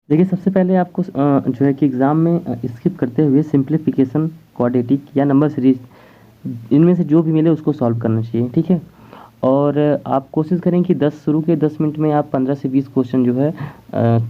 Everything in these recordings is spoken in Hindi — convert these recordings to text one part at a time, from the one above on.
देखिए सबसे पहले आपको जो है कि एग्ज़ाम में स्किप करते हुए सिंप्लीफिकेशन, क्वाड्रेटिक या नंबर सीरीज़ इनमें से जो भी मिले उसको सॉल्व करना चाहिए, ठीक है? और आप कोशिश करें कि 10 शुरू के 10 मिनट में आप 15 से 20 क्वेश्चन जो है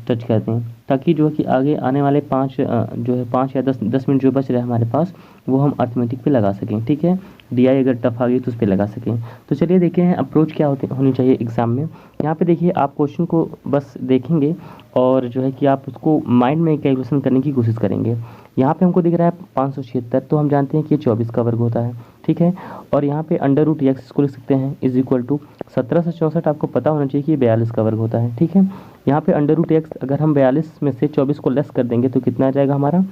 टच कर दें, ताकि जो है कि आगे आने वाले 5 जो है 5 या 10 मिनट जो बच रहे हैं हमारे पास, वो हम अर्थमेटिक पे लगा सकें, ठीक है? डीआई अगर टफ आ गई तो उस पे लगा सकें। तो चलिए देखते हैं अप्रोच क्या होनी चाहिए एग्ज़ाम में। यहाँ पे देखिए आप क्वेश्चन को बस देखेंगे और जो है कि आप उसको माइंड में कैलकुलेशन करने की कोशिश करेंगे। यहाँ पे हमको दिख रहा है 576, तो हम जानते हैं कि ये 24 का वर्ग होता है, ठीक है? और यहाँ पे अंडर रूट एक्स इसको लिख सकते हैं इज इक्वल टू 17 से 64 आपको पता होना चाहिए कि 42 का वर्ग होता है, ठीक है? यहाँ पे अंडर रूट एक्स अगर हम 42 में से 24 को लेस कर देंगे तो कितना आ जाएगा हमारा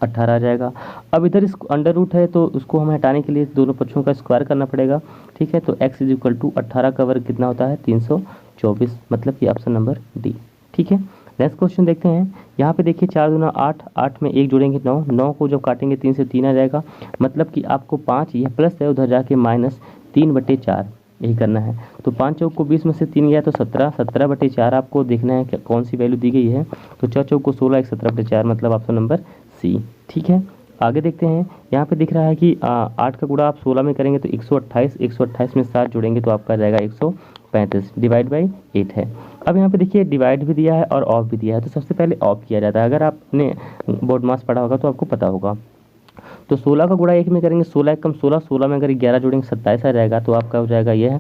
18 आ जाएगा। अब इधर इस अंडर रूट है तो उसको हमें हटाने के लिए दोनों पक्षों का स्क्वायर करना पड़ेगा, ठीक है? तो x इज इक्वल टू 18 का वर्ग कितना होता है 324, मतलब कि ऑप्शन नंबर डी, ठीक है? नेक्स्ट क्वेश्चन देखते हैं। यहाँ पे देखिए 4 दूना 8, 8 में 1 जोड़ेंगे 9, 9 को जब काटेंगे 3 से 3 आ जाएगा, मतलब कि आपको 5 यह प्लस है उधर जाके माइनस 3/4 यही करना है। तो 5 चौक को 20 में से 3 गया तो 17, 17/4 आपको देखना है कि कौन सी वैल्यू दी गई है। तो 4 चौक को 16, 17/4 मतलब ऑप्शन नंबर सी, ठीक है? आगे देखते हैं। यहाँ पे दिख रहा है कि 8 का गुणा आप 16 में करेंगे तो 128, 128 में 7 जोड़ेंगे तो आपका आ जाएगा 135, डिवाइड बाई 8 है। अब यहाँ पे देखिए डिवाइड भी दिया है और ऑफ भी दिया है, तो सबसे पहले ऑफ किया जाता है। अगर आपने बोर्ड मास पढ़ा होगा तो आपको पता होगा। तो 16 का गुणा 1 में करेंगे, 16 कम 16, 16 में अगर 11 जोड़ेंगे 27 आ जाएगा, तो आपका हो जाएगा यह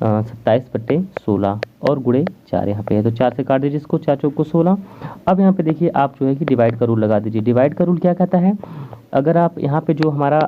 27/16 और गुणे 4 यहाँ पे है, तो 4 से काट दीजिए इसको, 4 चौक को 16। अब यहाँ पे देखिए आप जो है कि डिवाइड का रूल लगा दीजिए। डिवाइड का रूल क्या कहता है, अगर आप यहाँ पे जो हमारा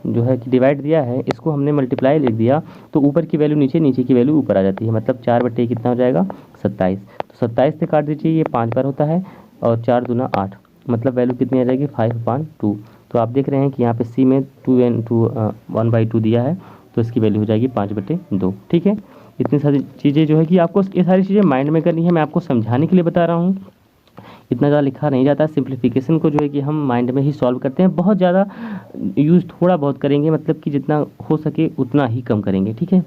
जो है कि डिवाइड दिया है इसको हमने मल्टीप्लाई लिख दिया तो ऊपर की वैल्यू नीचे, नीचे की वैल्यू ऊपर आ जाती है, मतलब 4/, कितना हो जाएगा 27। तो 27 से काट दीजिए, ये 5 बार होता है और 4 दूना 8, मतलब वैल्यू कितनी आ जाएगी 5/2। तो आप देख रहे हैं कि यहाँ पे सी में 1/2 दिया है, तो इसकी वैल्यू हो जाएगी 5/2, ठीक है? इतनी सारी चीज़ें जो है कि आपको ये सारी चीज़ें माइंड में करनी है, मैं आपको समझाने के लिए बता रहा हूँ। इतना ज़्यादा लिखा नहीं जाता। सिंप्लीफिकेशन को जो है कि हम माइंड में ही सॉल्व करते हैं, बहुत ज़्यादा यूज़ थोड़ा बहुत करेंगे, मतलब कि जितना हो सके उतना ही कम करेंगे, ठीक है?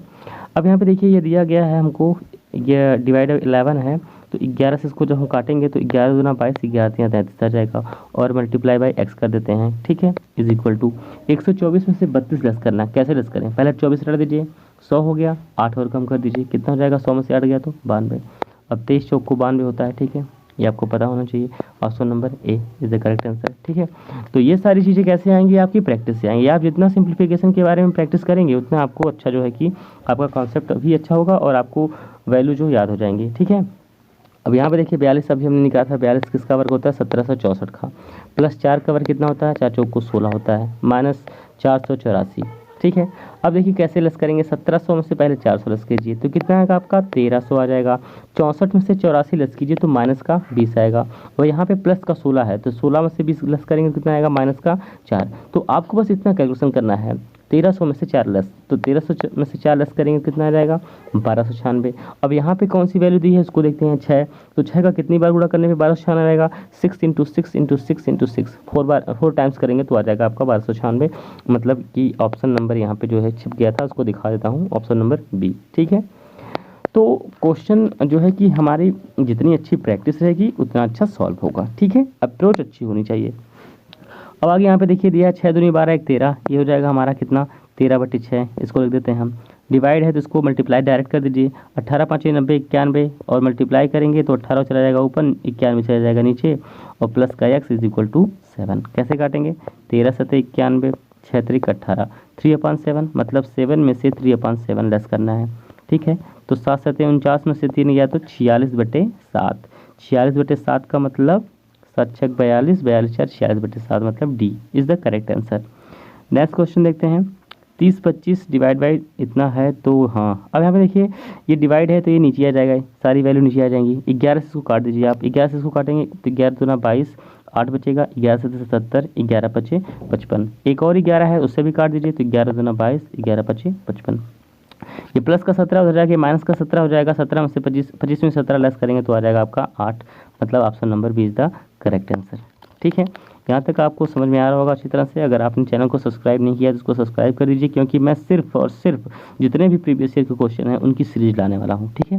अब यहाँ पे देखिए ये दिया गया है हमको, ये डिवाइड 11 है, तो 11 से इसको जब हम काटेंगे तो 11 दूना 22, 11 तिया 33 आ जाएगा और मल्टीप्लाई बाई एक्स कर देते हैं, ठीक है? इज इक्वल टू 124 में से 32 लेस करना है। कैसे लेस करें, पहले 24 रख दीजिए, 100 हो गया, 8 और कम कर दीजिए, कितना हो जाएगा 100 में से 8 गया तो 92। अब 23 चौक को 92 होता है, ठीक है? ये आपको पता होना चाहिए। Option number A is the correct answer, ठीक है? तो ये सारी चीज़ें कैसे आएंगी, आपकी प्रैक्टिस से आएंगी। आप जितना सिंप्लीफिकेशन के बारे में प्रैक्टिस करेंगे उतना आपको अच्छा जो है कि आपका कॉन्सेप्ट भी अच्छा होगा और आपको वैल्यू जो याद हो जाएंगी, ठीक है? अब यहाँ पे देखिए 42 अभी हमने निकाला था, 42 किसका वर्ग होता है 1764 का, प्लस 4 का वर्ग कितना होता है 4 चौक को 16 होता है, माइनस 484, ठीक है? अब देखिए कैसे लेस करेंगे, 1700 में से पहले 400 लेस कीजिए तो कितना आएगा आपका 1300 आ जाएगा। 64 में से 84 लेस कीजिए तो माइनस का 20 आएगा, और यहाँ पे प्लस का 16 है तो 16 में से 20 लेस करेंगे तो कितना आएगा माइनस का 4। तो आपको बस इतना कैलकुलेशन करना है, 1300 में से 4 लेस, तो 1300 में से 4 लेस करेंगे कितना आ जाएगा 1296। अब यहाँ पे कौन सी वैल्यू दी है उसको देखते हैं, 6, तो 6 का कितनी बार गुणा करने पे 1296 आएगा, 6 × 6 × 6 × 6, 4 टाइम्स करेंगे तो आ जाएगा आपका 1296, मतलब कि ऑप्शन नंबर यहाँ पे जो है छिप गया था, उसको दिखा देता हूँ, ऑप्शन नंबर बी, ठीक है? तो क्वेश्चन जो है कि हमारी जितनी अच्छी प्रैक्टिस रहेगी उतना अच्छा सॉल्व होगा, ठीक है? अप्रोच अच्छी होनी चाहिए। अब आगे यहाँ पे देखिए दिया है 6 दूनी 12 1 13, ये हो जाएगा हमारा कितना 13/6, इसको लिख देते हैं हम। डिवाइड है तो इसको मल्टीप्लाई डायरेक्ट कर दीजिए, 18 5 90 91, और मल्टीप्लाई करेंगे तो 18 चला जाएगा ऊपर, 91 चला जाएगा नीचे, और प्लस का x इज इक्वल टू 7। कैसे काटेंगे, 13 7 91, 6 3 18, 3/7, मतलब 7 में से 3/7 लेस करना है, ठीक है? तो 7 7 49 में से 3 गया तो 46/7, 46/7 का मतलब 7 6 42, 42 4 46/7, मतलब D is the correct answer. Next question देखते हैं। 30 25 डिवाइड बाई इतना है तो हाँ, अब यहाँ पे देखिए ये डिवाइड है तो ये नीचे आ जाएगा, सारी वैल्यू नीचे आ जाएंगी। 11 से इसको काट दीजिए आप, 11 से इसको काटेंगे तो 11 दूना 22, 8 बचेगा, 11 से 70, 11 पचे 55, एक और 11 है उससे भी काट दीजिए तो 11 दूना 22, 11 पचे 55, ये प्लस का 17 हो जाएगा, माइनस का 17 हो जाएगा, 17 में से 25, 25 में 17 लेस करेंगे तो आ जाएगा आपका 8, मतलब option number B is the correct answer, ठीक है? यहाँ तक आपको समझ में आ रहा होगा अच्छी तरह से। अगर आपने चैनल को सब्सक्राइब नहीं किया तो उसको सब्सक्राइब कर दीजिए, क्योंकि मैं सिर्फ और सिर्फ जितने भी प्रीवियस ईयर के क्वेश्चन हैं उनकी सीरीज लाने वाला हूँ, ठीक है?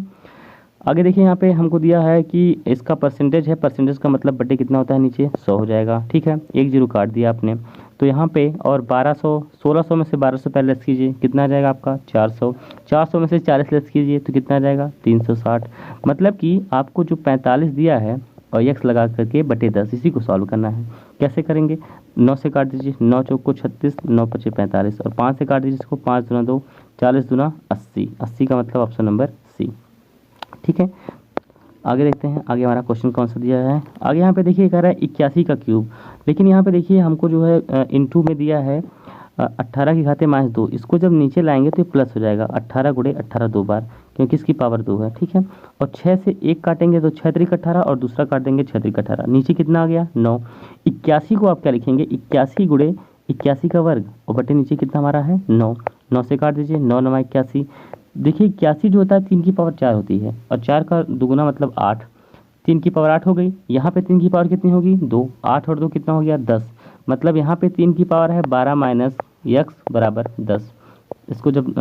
आगे देखिए यहाँ पे हमको दिया है कि इसका परसेंटेज है, परसेंटेज का मतलब बटे कितना होता है नीचे 100 हो जाएगा। ठीक है, एक जीरो काट दिया आपने, तो यहाँ पे और 1200, 1600 में से 1200 पहले लेस कीजिए, कितना आ जाएगा आपका 400, 400 में से 40 लेस कीजिए तो कितना आ जाएगा 360। मतलब कि आपको जो 45 दिया है और x लगा करके बटे 10 इसी को सॉल्व करना है। कैसे करेंगे, 9 से काट दीजिए, 9 चौक को 36, 9 पचे 45 और 5 से काट दीजिए इसको, 5 दूना 2, 40 दूना 80, 80 का मतलब ऑप्शन नंबर सी। ठीक है, आगे देखते हैं आगे हमारा क्वेश्चन कौन सा दिया है। आगे यहाँ पे देखिए कह रहा है 81 का क्यूब, लेकिन यहाँ पे देखिए हमको जो है इनटू में दिया है 18 की घाते -2, इसको जब नीचे लाएंगे तो ये प्लस हो जाएगा, 18 गुणे 18 दो बार, क्योंकि इसकी पावर 2 है। ठीक है, और 6 से 1 काटेंगे तो 6 त्रिक 18 और दूसरा काट देंगे 6 त्रिक 18, नीचे कितना आ गया 9। 81 को आप क्या लिखेंगे, 81 गुणे 81 का वर्ग और बटे नीचे कितना हमारा है 9, 9 से काट दीजिए, 9 9 81। देखिए 81 जो होता है 3 की पावर 4 होती है और 4 का दुगुना मतलब 8, 3 की पावर 8 हो गई। यहाँ पे 3 की पावर कितनी होगी 2, 8 और 2 कितना हो गया 10, मतलब यहाँ पे 3 की पावर है 12 माइनस x बराबर 10। इसको जब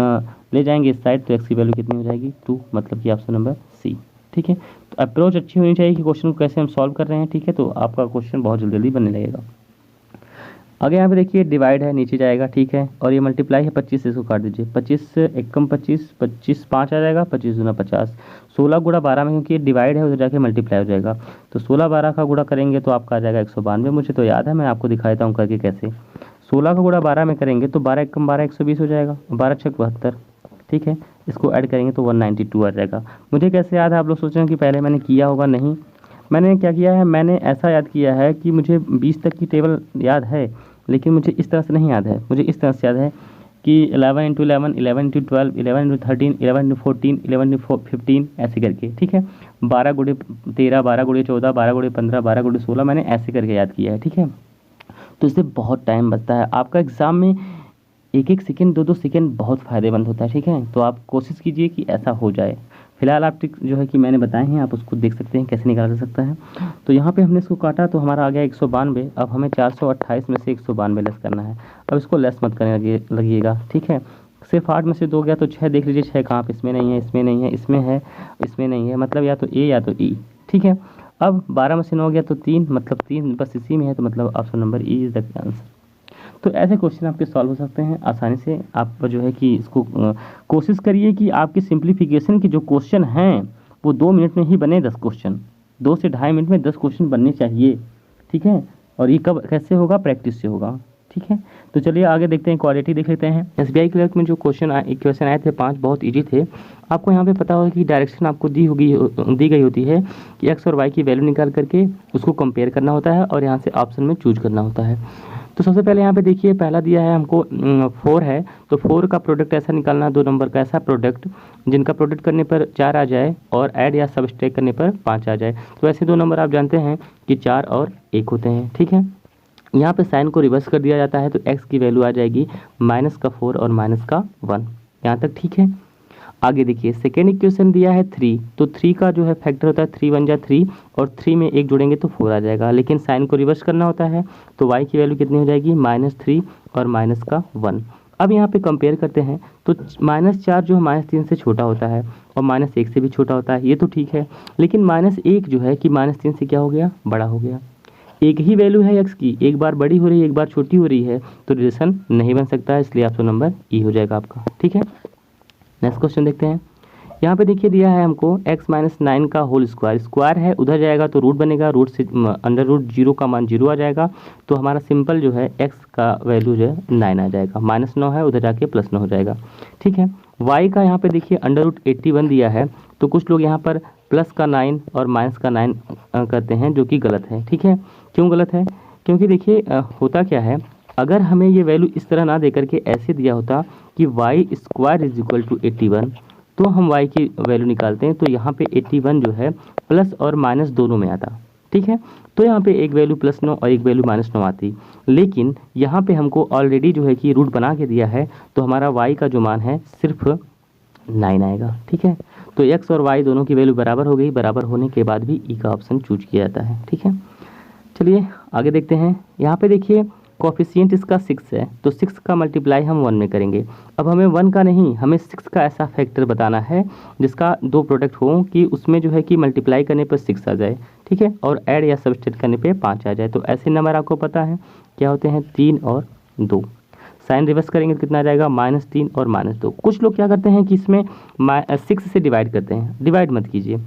ले जाएंगे इस साइड तो x की वैल्यू कितनी हो जाएगी 2, मतलब कि ऑप्शन नंबर सी। ठीक है, तो अप्रोच अच्छी होनी चाहिए कि क्वेश्चन को कैसे हम सॉल्व कर रहे हैं। ठीक है, तो आपका क्वेश्चन बहुत जल्दी जल्दी बनने लगेगा। आगे यहाँ पे देखिए डिवाइड है, नीचे जाएगा। ठीक है, और ये मल्टीप्लाई है 25 से, इसको काट दीजिए, 25 से 1 कम 25, 25 5 आ जाएगा, 25 दूना 50, 16 गुणा 12 में, क्योंकि ये डिवाइड है उधर जाके मल्टीप्लाई हो जाएगा, तो 16 12 का गुणा करेंगे तो आपका आ जाएगा 192। मुझे तो याद है, मैं आपको दिखा देता हूँ करके कैसे। 16 का गुणा 12 में करेंगे तो 12 1 कम 12 120 हो जाएगा, 12 छक 72। ठीक है, इसको ऐड करेंगे तो 192 आ जाएगा। मुझे कैसे याद है, आप लोग सोच रहे हैं कि पहले मैंने किया होगा, नहीं, मैंने क्या किया है, मैंने ऐसा याद किया है कि मुझे 20 तक की टेबल याद है, लेकिन मुझे इस तरह से नहीं याद है। मुझे इस तरह से याद है कि 11 × 11, 11 × 12, 11 × 13, 11 × 14, 11 × 15 ऐसे करके। ठीक है, 12 गुणे 13, 12 गुणे 14, 12 गुणे 15, 12 गुणे 16, मैंने ऐसे करके याद किया है। ठीक है, तो इससे बहुत टाइम बचता है आपका एग्ज़ाम में, 1 सेकेंड 2 सेकेंड बहुत फ़ायदेमंद होता है। ठीक है, तो आप कोशिश कीजिए कि ऐसा हो जाए। फिलहाल आप ट्रिक जो है कि मैंने बताए हैं, आप उसको देख सकते हैं कैसे निकाला जा सकता है। तो यहाँ पे हमने इसको काटा तो हमारा आ गया 192। अब हमें 428 में से 192 लेस करना है। अब इसको लेस मत करने लगिएगा। ठीक है, सिर्फ 8 में से 2 गया तो 6 देख लीजिए, 6 कहाँ पे, इसमें नहीं है, इसमें नहीं है, इसमें है, इसमें नहीं है, मतलब या तो ए या तो ई। ठीक है, अब 12 में से 9 गया तो 3, मतलब 3 बस इसी में है, तो मतलब option number E is the answer. तो ऐसे क्वेश्चन आपके सॉल्व हो सकते हैं आसानी से। आप जो है कि इसको कोशिश करिए कि आपकी सिंप्लीफिकेशन के जो क्वेश्चन हैं वो 2 मिनट में ही बने, 10 क्वेश्चन, 2 से ढाई मिनट में 10 क्वेश्चन बनने चाहिए। ठीक है, और ये कब कैसे होगा, प्रैक्टिस से होगा। ठीक है, तो चलिए आगे देखते हैं, क्वालिटी देख लेते हैं। SBI क्लर्क में जो क्वेश्चन आए थे 5, बहुत ईजी थे। आपको यहाँ पे पता होगा कि डायरेक्शन आपको दी गई होती है कि x और y की वैल्यू निकाल करके उसको कंपेयर करना होता है और यहाँ से ऑप्शन में चूज करना होता है। तो सबसे पहले यहाँ पे देखिए पहला दिया है हमको 4 है, तो 4 का प्रोडक्ट ऐसा निकालना, 2 नंबर का ऐसा प्रोडक्ट जिनका प्रोडक्ट करने पर 4 आ जाए और ऐड या सबस्ट्रैक्ट करने पर 5 आ जाए। तो ऐसे 2 नंबर आप जानते हैं कि 4 और 1 होते हैं। ठीक है, यहाँ पे साइन को रिवर्स कर दिया जाता है तो x की वैल्यू आ जाएगी -4 और -1, यहाँ तक ठीक है। आगे देखिए सेकेंड इक्वेशन दिया है 3, तो 3 का जो है फैक्टर होता है 3 1 जा 3 और 3 में 1 जोड़ेंगे तो 4 आ जाएगा, लेकिन साइन को रिवर्स करना होता है तो y की वैल्यू कितनी हो जाएगी -3 और -1। अब यहाँ पे कंपेयर करते हैं तो -4 जो है -3 से छोटा होता है और -1 से भी छोटा होता है, ये तो ठीक है, लेकिन -1 जो है कि -3 से क्या हो गया, बड़ा हो गया। एक ही वैल्यू है x की, एक बार बड़ी हो रही है एक बार छोटी हो रही है, तो रिलेशन नहीं बन सकता है, इसलिए ऑप्शन नंबर ई हो जाएगा आपका। ठीक है, नेक्स्ट क्वेश्चन देखते हैं। यहाँ पे देखिए दिया है हमको x - 9 का होल स्क्वायर, स्क्वायर है उधर जाएगा तो रूट बनेगा, रूट से √0 का मान 0 आ जाएगा, तो हमारा सिंपल जो है x का वैल्यू जो है 9 आ जाएगा, -9 है उधर जाके +9 हो जाएगा। ठीक है, y का यहाँ पे देखिए √81 दिया है, तो कुछ लोग यहाँ पर प्लस का 9 और माइनस का 9 करते हैं, जो कि गलत है। ठीक है, क्यों गलत है, क्योंकि देखिए होता क्या है, अगर हमें ये वैल्यू इस तरह ना दे करके ऐसे दिया होता कि y² = 81, तो हम y की वैल्यू निकालते हैं तो यहाँ पे 81 जो है प्लस और माइनस दोनों में आता। ठीक है, तो यहाँ पे एक वैल्यू +9 और एक वैल्यू -9 आती, लेकिन यहाँ पे हमको ऑलरेडी जो है कि रूट बना के दिया है, तो हमारा y का जो मान है सिर्फ 9 आएगा। ठीक है, तो x और y दोनों की वैल्यू बराबर हो गई, बराबर होने के बाद भी ई का ऑप्शन चूज किया जाता है। ठीक है, चलिए आगे देखते हैं। यहाँ पे देखिए कोफिशिएंट इसका 6 है, तो 6 का मल्टीप्लाई हम 1 में करेंगे। अब हमें 1 का नहीं, हमें 6 का ऐसा फैक्टर बताना है जिसका दो प्रोडक्ट हो कि उसमें जो है कि मल्टीप्लाई करने पर 6 आ जाए, ठीक है, और ऐड या सब्सट्रैक्ट करने पे 5 आ जाए। तो ऐसे नंबर आपको पता है क्या होते हैं, 3 और 2। साइन रिवर्स करेंगे तो कितना आ जाएगा, -3 और -2। कुछ लोग क्या करते हैं कि इसमें 6 से डिवाइड करते हैं, डिवाइड मत कीजिए।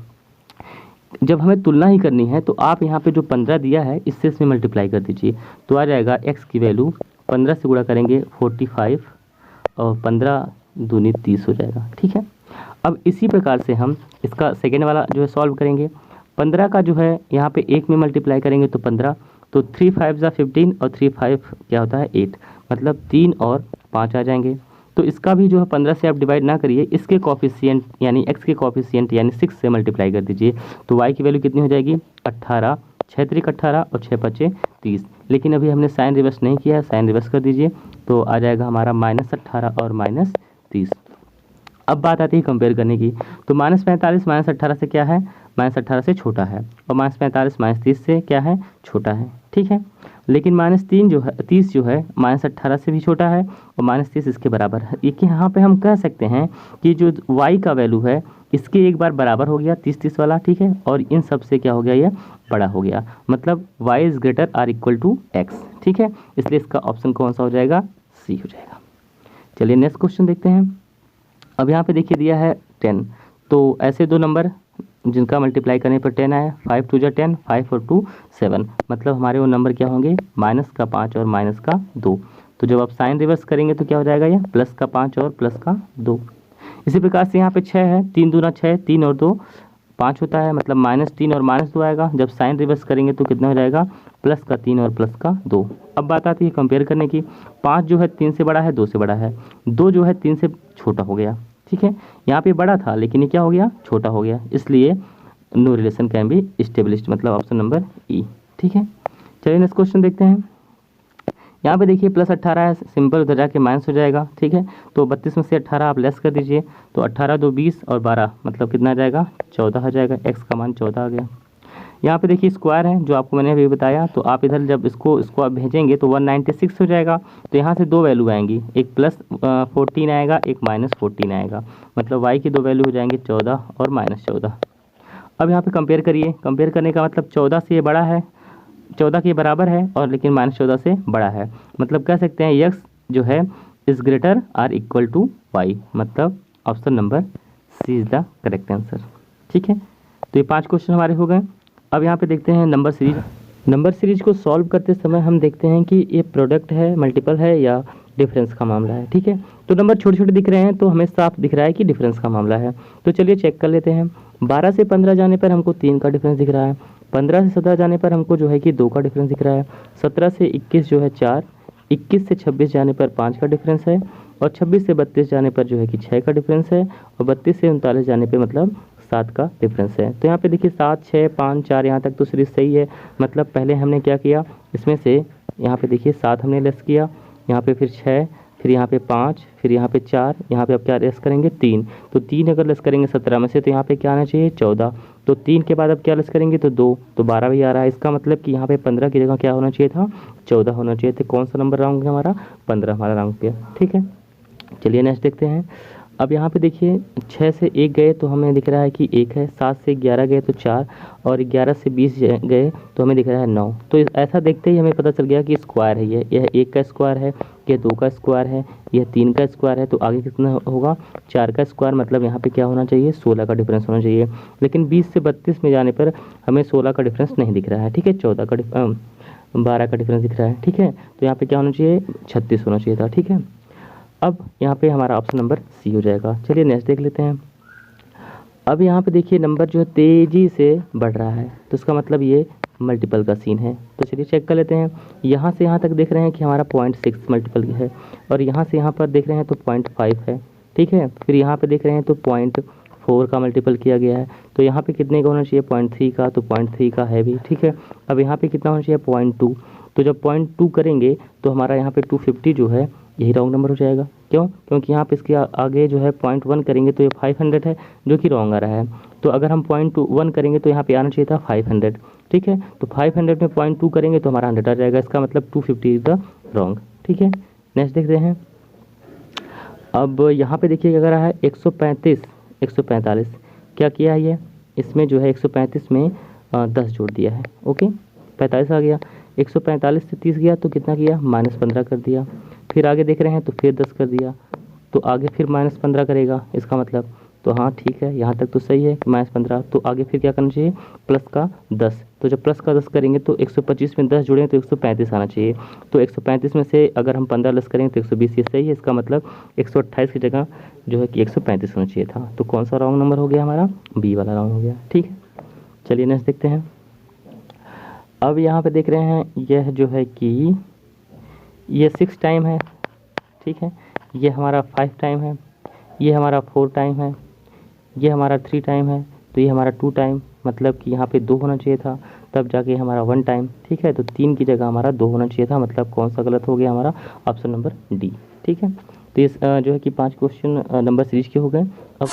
जब हमें तुलना ही करनी है तो आप यहाँ पे जो 15 दिया है इससे इसमें मल्टीप्लाई कर दीजिए, तो आ जाएगा x की वैल्यू 15 से गुणा करेंगे 45 और 15 दूनी 30 हो जाएगा, ठीक है। अब इसी प्रकार से हम इसका सेकेंड वाला जो है सॉल्व करेंगे। 15 का जो है यहाँ पे 1 में मल्टीप्लाई करेंगे तो 15, तो 3 5 15 और 3 5 क्या होता है 8, मतलब 3 और 5 आ जाएंगे। तो इसका भी जो है 15 से आप डिवाइड ना करिए, इसके कॉफिशिएंट यानी x के कॉफिशिएंट यानी 6 से मल्टीप्लाई कर दीजिए, तो y की वैल्यू कितनी हो जाएगी 18, 6 3 18 और 6 5 30। लेकिन अभी हमने साइन रिवर्स नहीं किया है, साइन रिवर्स कर दीजिए तो आ जाएगा हमारा -18 और -30। अब बात आती है कंपेयर करने की, तो -45 -18 से क्या है, -18 से छोटा है, और -45 -30 से क्या है, छोटा है, ठीक है। लेकिन -3 जो है 30 जो है -18 से भी छोटा है और -30 इसके बराबर है। ये कि यहाँ पे हम कह सकते हैं कि जो y का वैल्यू है इसके एक बार बराबर हो गया 30 वाला, ठीक है, और इन सब से क्या हो गया, ये बड़ा हो गया, मतलब y is greater or equal to x, ठीक है। इसलिए इसका ऑप्शन कौन सा हो जाएगा, सी हो जाएगा। चलिए नेक्स्ट क्वेश्चन देखते हैं। अब यहाँ पे देखिए दिया है 10, तो ऐसे दो नंबर जिनका मल्टीप्लाई करने पर 10 आया, 5 2 जा 10, 5 और 2 7, मतलब हमारे वो नंबर क्या होंगे, -5 और -2। तो जब आप साइन रिवर्स करेंगे तो क्या हो जाएगा, ये +5 और +2। इसी प्रकार से यहाँ पे 6 है, 3 दूना 6, 3 और 2 5 होता है, मतलब -3 और -2 आएगा। जब साइन रिवर्स करेंगे तो कितना हो जाएगा, +3 और +2। अब बात आती है कंपेयर करने की। 5 जो है 3 से बड़ा है, 2 से बड़ा है, 2 जो है 3 से छोटा हो गया, ठीक है। यहाँ पे बड़ा था लेकिन ये क्या हो गया, छोटा हो गया, इसलिए no relation can be established, मतलब ऑप्शन नंबर ई, ठीक है। चलिए नेक्स्ट क्वेश्चन देखते हैं। यहाँ पे देखिए +18 है, सिंपल उधर जाके माइनस हो जाएगा, ठीक है। तो 32 में से 18 आप लेस कर दीजिए, तो 18 2 20 और 12 मतलब कितना आ जाएगा, 14 आ जाएगा, x का मान 14 आ गया। यहाँ पे देखिए स्क्वायर है जो आपको मैंने अभी बताया, तो आप इधर जब इसको आप भेजेंगे तो 196 हो जाएगा। तो यहाँ से दो वैल्यू आएंगी, एक +14 आएगा, एक -14 आएगा, मतलब y की दो वैल्यू हो जाएंगे 14 और -14। अब यहाँ पे कंपेयर करिए, कंपेयर करने का मतलब 14 से ये बड़ा है, 14 के बराबर है, और लेकिन -14 से बड़ा है, मतलब कह सकते हैं x जो है is greater or equal to y, मतलब option number C is the correct answer, ठीक है। तो ये 5 क्वेश्चन हमारे हो गए। अब यहाँ पे देखते हैं नंबर सीरीज। नंबर सीरीज को सॉल्व करते समय हम देखते हैं कि ये प्रोडक्ट है, मल्टीपल है या डिफरेंस का मामला है, ठीक है। तो नंबर छोटे छोटे दिख रहे हैं तो हमें साफ दिख रहा है कि डिफरेंस का मामला है। तो चलिए चेक कर लेते हैं। 12 से 15 जाने पर हमको 3 का डिफरेंस दिख रहा है, 15 से 17 जाने पर हमको जो है कि 2 का डिफरेंस दिख रहा है, 17 से 21 जो है 4, 21 से 26 जाने पर 5 का डिफरेंस है, और 26 से 32 जाने पर जो है कि 6 का डिफरेंस है, और 32 से 39 जाने पर मतलब 7 का डिफरेंस है। तो यहाँ पे देखिए 7 6 5 4 यहाँ तक तो सीरीज सही है, मतलब पहले हमने क्या किया, इसमें से यहाँ पे देखिए 7 हमने लेस किया, यहाँ पे फिर 6, फिर यहाँ पे 5, फिर यहाँ पे 4, यहाँ पे अब क्या लेस करेंगे 3, तो 3 अगर लेस करेंगे 17 में से तो यहाँ पे क्या आना चाहिए 14, तो 3 के बाद अब क्या लेस करेंगे तो 2, तो 12 भी आ रहा है। इसका मतलब कि यहाँ पे 15 की जगह क्या होना चाहिए था, 14 होना चाहिए। तो कौन सा नंबर राउंड गया हमारा, 15 हमारा राउंड गया, ठीक है। चलिए नेक्स्ट देखते हैं। अब यहाँ पे देखिए 6 से 1 गए तो हमें दिख रहा है कि 1 है, 7 से 11 गए तो 4, और 11 से 20 गए तो हमें दिख रहा है 9। तो ऐसा देखते ही हमें पता चल गया कि स्क्वायर है यह 1 का स्क्वायर है, यह 2 का स्क्वायर है, यह 3 का स्क्वायर है, तो आगे कितना होगा 4 का स्क्वायर, मतलब यहाँ पे क्या होना चाहिए 16 का डिफरेंस होना चाहिए। लेकिन 20 से 32 में जाने पर हमें 16 का डिफरेंस नहीं दिख रहा है, ठीक है, 12 का डिफरेंस दिख रहा है, ठीक है। तो यहाँ पे क्या होना चाहिए 36 होना चाहिए था, ठीक है। अब यहाँ पे हमारा ऑप्शन नंबर सी हो जाएगा। चलिए नेक्स्ट देख लेते हैं। अब यहाँ पे देखिए नंबर जो है तेज़ी से बढ़ रहा है, तो इसका मतलब ये मल्टीपल का सीन है। तो चलिए चेक कर लेते हैं। यहाँ से यहाँ तक देख रहे हैं कि हमारा 0.6 मल्टीपल है, और यहाँ से यहाँ पर देख रहे हैं तो 0.5 है, ठीक है। फिर यहाँ पे देख रहे हैं तो 0.4 का मल्टीपल किया गया है, तो यहाँ पे कितने का होना चाहिए 0.3 का, तो 0.3 का है भी, ठीक है। अब यहाँ पे कितना होना चाहिए 0.2, तो जब 0.2 करेंगे तो हमारा यहाँ पे 250 जो है यही राउंड नंबर हो जाएगा, क्यों? क्योंकि यहाँ पे इसके आगे जो है 0.1 करेंगे तो ये 500 है, जो कि रॉन्ग आ रहा है। तो अगर हम 0.1 करेंगे तो यहाँ पे आना चाहिए था 500, ठीक है। तो 500 में 0.2 करेंगे तो हमारा 100 आ जाएगा, इसका मतलब 250 इज द रॉन्ग, ठीक है। नेक्स्ट देखते हैं। अब यहाँ पे देखिए क्या कर रहा है, 135 145 क्या किया है ये, इसमें जो है 135 में 10 जोड़ दिया है, ओके 45 आ गया। 145 से 30 गया तो कितना किया, -15 कर दिया। फिर आगे देख रहे हैं तो फिर 10 कर दिया, तो आगे फिर -15 करेगा, इसका मतलब तो हाँ ठीक है, यहाँ तक तो सही है कि -15। तो आगे फिर क्या करना चाहिए, प्लस का 10। तो जब प्लस का 10 करेंगे तो 125 में 10 जोड़ें तो 135 आना चाहिए। तो 135 में से अगर हम 15 लेस करेंगे तो 120, ये सही है। इसका मतलब 128 की जगह जो है कि 135 होना चाहिए था। तो कौन सा रॉन्ग नंबर हो गया हमारा, बी वाला रॉन्ग हो गया, ठीक है। चलिए नेक्स्ट देखते हैं। अब यहाँ पे देख रहे हैं यह जो है कि ये 6 टाइम है, ठीक है। ये हमारा 5 टाइम है, ये हमारा 4 टाइम है, ये हमारा 3 टाइम है, तो ये हमारा 2 टाइम, मतलब कि यहाँ पे 2 होना चाहिए था, तब जाके हमारा 1 टाइम, ठीक है। तो 3 की जगह हमारा 2 होना चाहिए था, मतलब कौन सा गलत हो गया हमारा, ऑप्शन नंबर डी, ठीक है। तो इस जो है कि 5 क्वेश्चन नंबर सीरीज के हो गए। अब